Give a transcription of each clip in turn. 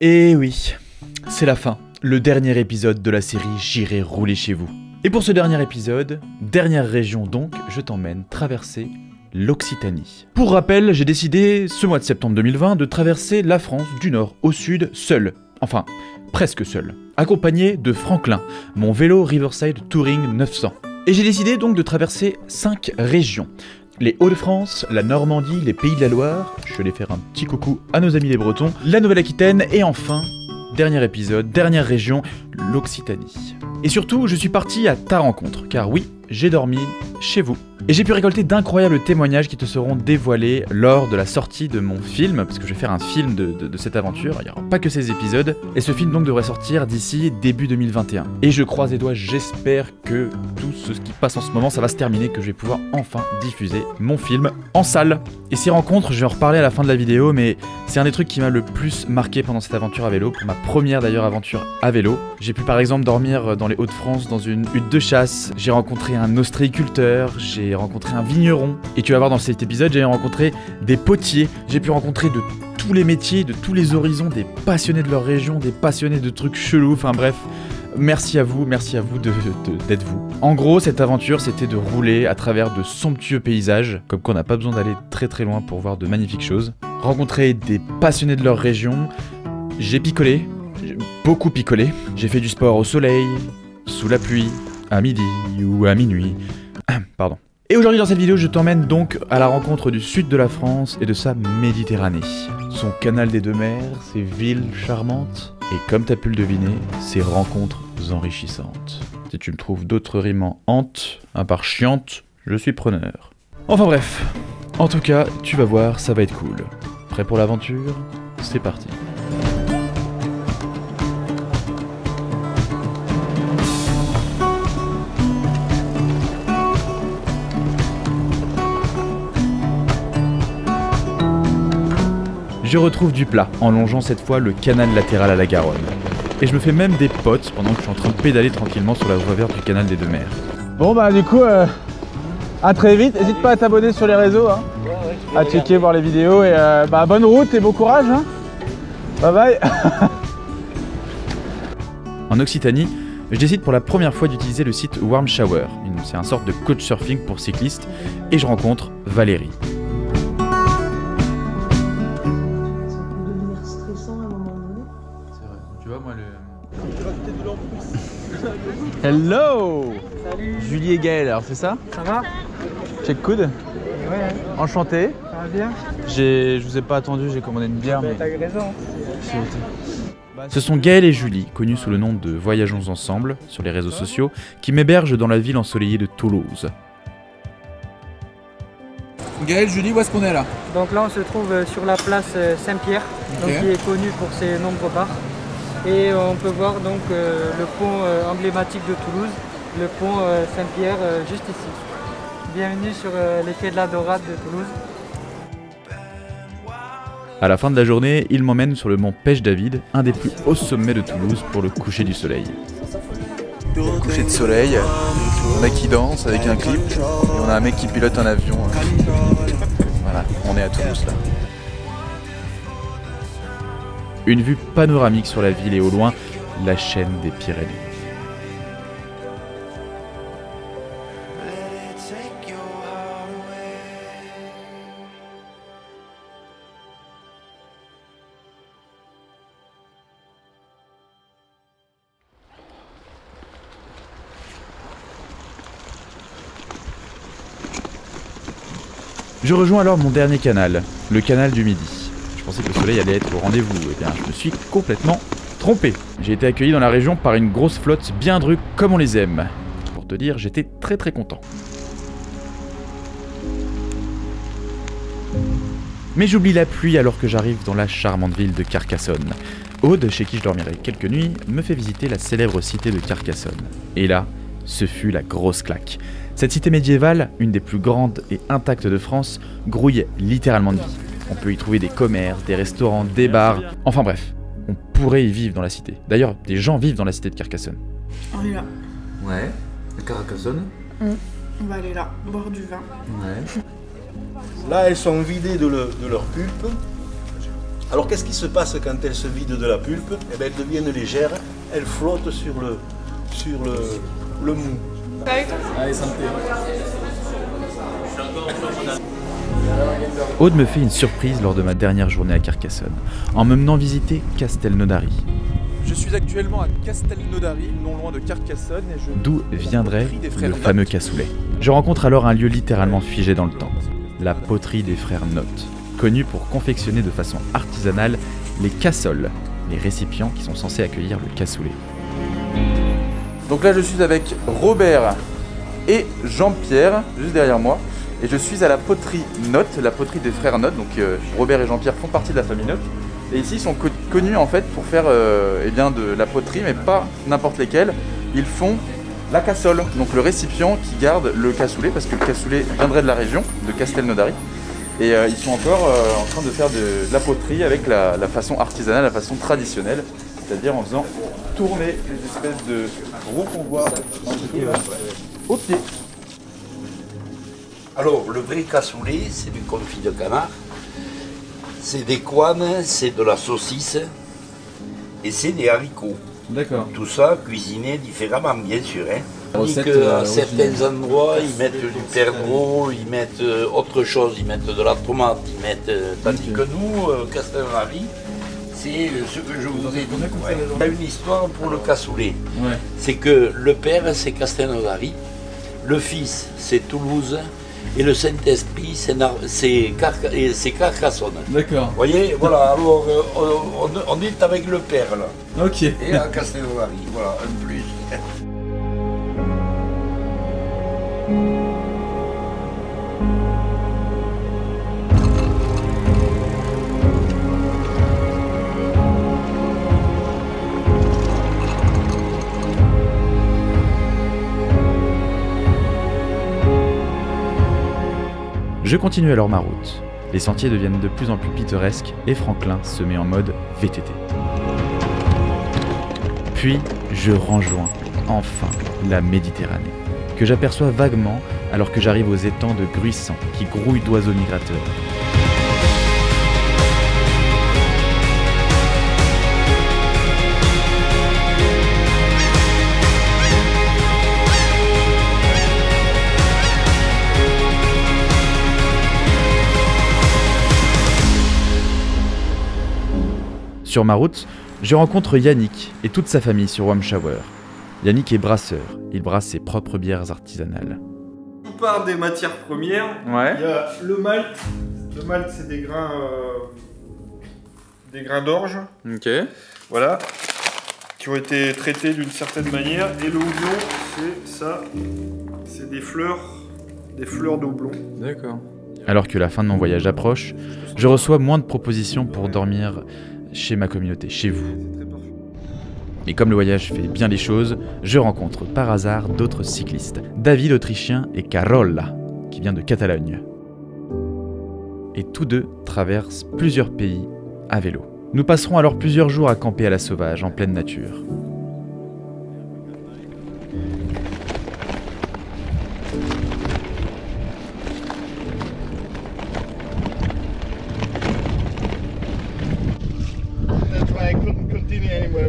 Et oui, c'est la fin, le dernier épisode de la série J'irai rouler chez vous. Et pour ce dernier épisode, dernière région donc, je t'emmène traverser l'Occitanie. Pour rappel, j'ai décidé, ce mois de septembre 2020, de traverser la France du nord au sud seul. Enfin, presque seul. Accompagné de Franklin, mon vélo Riverside Touring 900. Et j'ai décidé donc de traverser 5 régions. Les Hauts-de-France, la Normandie, les Pays de la Loire, je vais aller faire un petit coucou à nos amis les Bretons, la Nouvelle-Aquitaine et enfin, dernier épisode, dernière région, l'Occitanie. Et surtout, je suis parti à ta rencontre, car oui, j'ai dormi chez vous. Et j'ai pu récolter d'incroyables témoignages qui te seront dévoilés lors de la sortie de mon film, parce que je vais faire un film de cette aventure, il n'y aura pas que ces épisodes, et ce film donc devrait sortir d'ici début 2021. Et je croise les doigts, j'espère que tout ce qui passe en ce moment, ça va se terminer, que je vais pouvoir enfin diffuser mon film en salle. Et ces rencontres, je vais en reparler à la fin de la vidéo, mais c'est un des trucs qui m'a le plus marqué pendant cette aventure à vélo, pour ma première d'ailleurs aventure à vélo. J'ai pu par exemple dormir dans les Hauts-de-France dans une hutte de chasse, j'ai rencontré un ostréiculteur, j'ai rencontré un vigneron, et tu vas voir dans cet épisode, j'ai rencontré des potiers, j'ai pu rencontrer de tous les métiers, de tous les horizons, des passionnés de leur région, des passionnés de trucs chelous, enfin bref, merci à vous d'être vous. En gros, cette aventure, c'était de rouler à travers de somptueux paysages, comme qu'on n'a pas besoin d'aller très très loin pour voir de magnifiques choses, rencontrer des passionnés de leur région, j'ai picolé, j'ai beaucoup picolé, j'ai fait du sport au soleil, sous la pluie, à midi ou à minuit, pardon. Et aujourd'hui dans cette vidéo, je t'emmène donc à la rencontre du sud de la France et de sa Méditerranée. Son canal des deux mers, ses villes charmantes, et comme t'as pu le deviner, ses rencontres enrichissantes. Si tu me trouves d'autres rimes en hante, à part chiante, je suis preneur. Enfin bref, en tout cas, tu vas voir, ça va être cool. Prêt pour l'aventure? C'est parti. Je retrouve du plat, en longeant cette fois le canal latéral à la Garonne. Et je me fais même des potes pendant que je suis en train de pédaler tranquillement sur la voie verte du canal des deux mers. Bon bah du coup, à très vite, n'hésite pas à t'abonner sur les réseaux, hein, à checker, voir les vidéos, et bonne route et bon courage, hein. Bye bye. En Occitanie, je décide pour la première fois d'utiliser le site Warm Shower. C'est un sorte de couchsurfing pour cyclistes, et je rencontre Valérie. Hello. Salut. Julie et Gaël, alors c'est ça? Ça va? Check coude. Ouais. Enchanté. Ça va bien? Je vous ai pas attendu, j'ai commandé une bière. Mais... T'as eu raison. Ce sont Gaël et Julie, connus sous le nom de Voyageons Ensemble sur les réseaux sociaux, qui m'hébergent dans la ville ensoleillée de Toulouse. Gaël, Julie, où est-ce qu'on est là? Donc là on se trouve sur la place Saint-Pierre, donc qui est connue pour ses nombreux bars. Et on peut voir donc le pont emblématique de Toulouse, le pont Saint-Pierre juste ici. Bienvenue sur les quais de la Dorade de Toulouse. À la fin de la journée, il m'emmène sur le mont Pêche-David, un des plus hauts sommets de Toulouse pour le coucher du soleil. Coucher de soleil, un mec qui danse avec un clip, et on a un mec qui pilote un avion. Voilà, on est à Toulouse là. Une vue panoramique sur la ville et au loin, la chaîne des Pyrénées. Je rejoins alors mon dernier canal, le canal du Midi. Je pensais que le soleil allait être au rendez-vous, et bien je me suis complètement trompé. J'ai été accueilli dans la région par une grosse flotte bien drues comme on les aime. Pour te dire, j'étais très content. Mais j'oublie la pluie alors que j'arrive dans la charmante ville de Carcassonne. Aude, chez qui je dormirai quelques nuits, me fait visiter la célèbre cité de Carcassonne. Et là, ce fut la grosse claque. Cette cité médiévale, une des plus grandes et intactes de France, grouille littéralement de vie. On peut y trouver des commerces, des restaurants, des bars, enfin bref, on pourrait y vivre dans la cité. D'ailleurs, des gens vivent dans la cité de Carcassonne. On est là. Ouais, à Carcassonne. On va aller là, boire du vin. Ouais. Là, elles sont vidées de leur pulpe. Alors qu'est-ce qui se passe quand elles se vident de la pulpe? Eh bien, elles deviennent légères, elles flottent sur le mou. Allez, santé. Aude me fait une surprise lors de ma dernière journée à Carcassonne, en me menant visiter Castelnaudary. Je suis actuellement à Castelnaudary, non loin de Carcassonne, et d'où viendrait le fameux cassoulet. Je rencontre alors un lieu littéralement figé dans le temps, la poterie des frères Notte, connue pour confectionner de façon artisanale les cassoles, les récipients qui sont censés accueillir le cassoulet. Donc là je suis avec Robert et Jean-Pierre, juste derrière moi, et je suis à la poterie Notte, la poterie des frères Notte. Donc Robert et Jean-Pierre font partie de la famille Notte, et ici ils sont connus en fait pour faire eh bien, de la poterie, mais pas n'importe lesquelles. Ils font la cassole, donc le récipient qui garde le cassoulet, parce que le cassoulet viendrait de la région, de Castelnaudary. Et ils sont encore en train de faire de la poterie avec la façon artisanale, la façon traditionnelle, c'est-à-dire en faisant tourner les espèces de roues qu'on voit au pied. Alors, le vrai cassoulet, c'est du confit de canard, c'est des couennes, c'est de la saucisse et c'est des haricots. D'accord. Tout ça cuisiné différemment, bien sûr. Hein. Recette, À certains endroits, ils mettent du perdreau, ils mettent autre chose, ils mettent de la tomate, ils mettent. Tandis que nous, Castelnaudary, c'est ce que je vous ai dit. Il y a une histoire pour le cassoulet. Ouais. C'est que le père, c'est Castelnaudary, le fils, c'est Toulouse, et le Saint-Esprit, c'est Carcassonne. D'accord. Vous voyez, voilà, alors on est avec le père là. Ok. Et à Castelnaudary, voilà, un plus. Je continue alors ma route. Les sentiers deviennent de plus en plus pittoresques et Franklin se met en mode VTT. Puis, je rejoins enfin la Méditerranée, que j'aperçois vaguement alors que j'arrive aux étangs de Gruissant qui grouillent d'oiseaux migrateurs. Sur ma route, je rencontre Yannick et toute sa famille sur Wamshower. Yannick est brasseur, il brasse ses propres bières artisanales. Tout part des matières premières. Ouais. Il y a le malt. Le malt, c'est des grains d'orge. Ok. Voilà. Qui ont été traités d'une certaine manière. Et le houblon, c'est ça. C'est des fleurs d'houblon. D'accord. Alors que la fin de mon voyage approche, je reçois moins de propositions pour dormir chez ma communauté, chez vous. Mais comme le voyage fait bien les choses, je rencontre par hasard d'autres cyclistes, David l'Autrichien et Carola, qui vient de Catalogne. Et tous deux traversent plusieurs pays à vélo. Nous passerons alors plusieurs jours à camper à la sauvage, en pleine nature.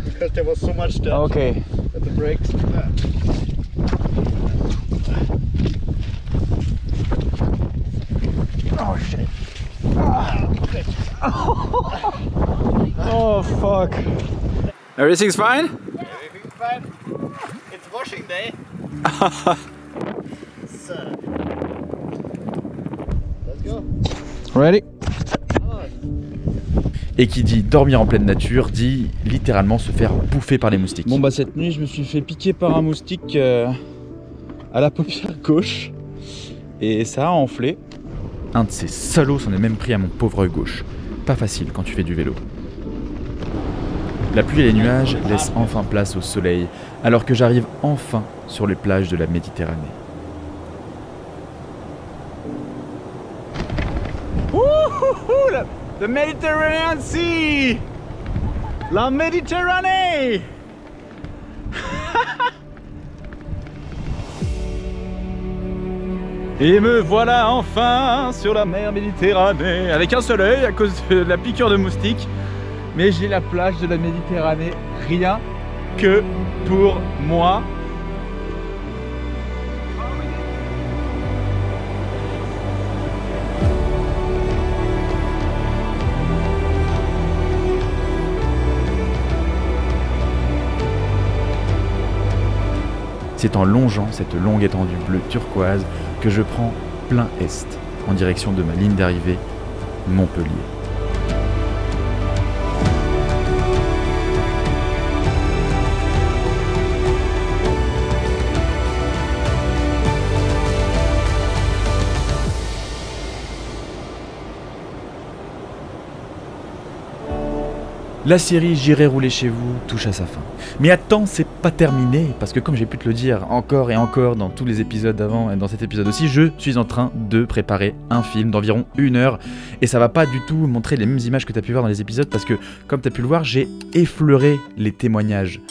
Because there was so much stuff Okay. at the brakes. Oh shit. Oh fuck. Everything's fine? Everything's fine. It's washing day. So, let's go. Ready? Et qui dit dormir en pleine nature, dit littéralement se faire bouffer par les moustiques. Bon bah cette nuit je me suis fait piquer par un moustique à la paupière gauche et ça a enflé. Un de ces salauds s'en est même pris à mon pauvre œil gauche. Pas facile quand tu fais du vélo. La pluie et les nuages laissent enfin place au soleil, alors que j'arrive enfin sur les plages de la Méditerranée. The Mediterranean Sea! La Méditerranée! Et me voilà enfin sur la mer Méditerranée, avec un seul œil à cause de la piqûre de moustique. Mais j'ai la plage de la Méditerranée, rien que pour moi. C'est en longeant cette longue étendue bleue turquoise que je prends plein est, en direction de ma ligne d'arrivée, Montpellier. La série J'irai rouler chez vous touche à sa fin. Mais attends, c'est pas terminé, parce que comme j'ai pu te le dire encore et encore dans tous les épisodes d'avant et dans cet épisode aussi, je suis en train de préparer un film d'environ 1 heure, et ça va pas du tout montrer les mêmes images que tu as pu voir dans les épisodes, parce que comme tu as pu le voir, j'ai effleuré les témoignages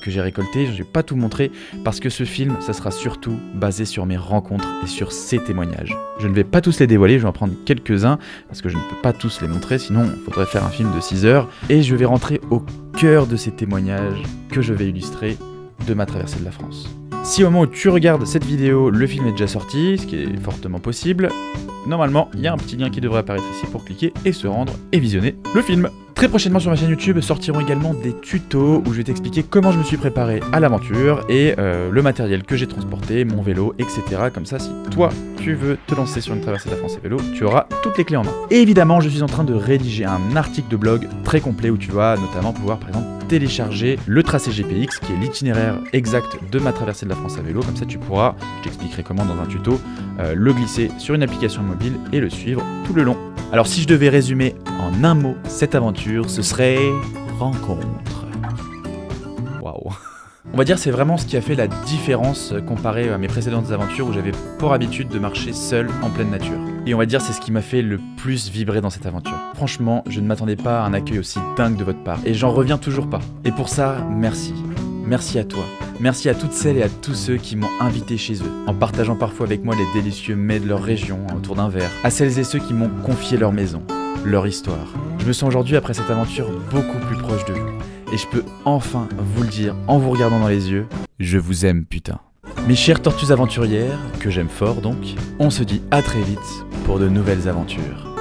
que j'ai récoltés, je vais pas tout montrer, parce que ce film, ça sera surtout basé sur mes rencontres et sur ces témoignages. Je ne vais pas tous les dévoiler, je vais en prendre quelques-uns, parce que je ne peux pas tous les montrer, sinon il faudrait faire un film de 6 heures, et je vais rentrer au cœur de ces témoignages que je vais illustrer de ma traversée de la France. Si au moment où tu regardes cette vidéo, le film est déjà sorti, ce qui est fortement possible, normalement, il y a un petit lien qui devrait apparaître ici pour cliquer et se rendre et visionner le film. Très prochainement sur ma chaîne YouTube sortiront également des tutos où je vais t'expliquer comment je me suis préparé à l'aventure et le matériel que j'ai transporté, mon vélo, etc. Comme ça, si toi, tu veux te lancer sur une traversée de la France à vélo, tu auras toutes les clés en main. Et évidemment, je suis en train de rédiger un article de blog très complet où tu vas notamment pouvoir, par exemple, télécharger le tracé GPX, qui est l'itinéraire exact de ma traversée de la France à vélo. Comme ça, tu pourras, je t'expliquerai comment dans un tuto, le glisser sur une application mobile et le suivre tout le long. Alors si je devais résumer en un mot cette aventure, ce serait rencontre. Waouh. On va dire c'est vraiment ce qui a fait la différence comparé à mes précédentes aventures où j'avais pour habitude de marcher seul en pleine nature. Et on va dire c'est ce qui m'a fait le plus vibrer dans cette aventure. Franchement, je ne m'attendais pas à un accueil aussi dingue de votre part. Et j'en reviens toujours pas. Et pour ça, merci. Merci à toi. Merci à toutes celles et à tous ceux qui m'ont invité chez eux, en partageant parfois avec moi les délicieux mets de leur région autour d'un verre. À celles et ceux qui m'ont confié leur maison, leur histoire. Je me sens aujourd'hui, après cette aventure, beaucoup plus proche de vous. Et je peux enfin vous le dire en vous regardant dans les yeux, je vous aime putain. Mes chères tortues aventurières, que j'aime fort donc, on se dit à très vite pour de nouvelles aventures.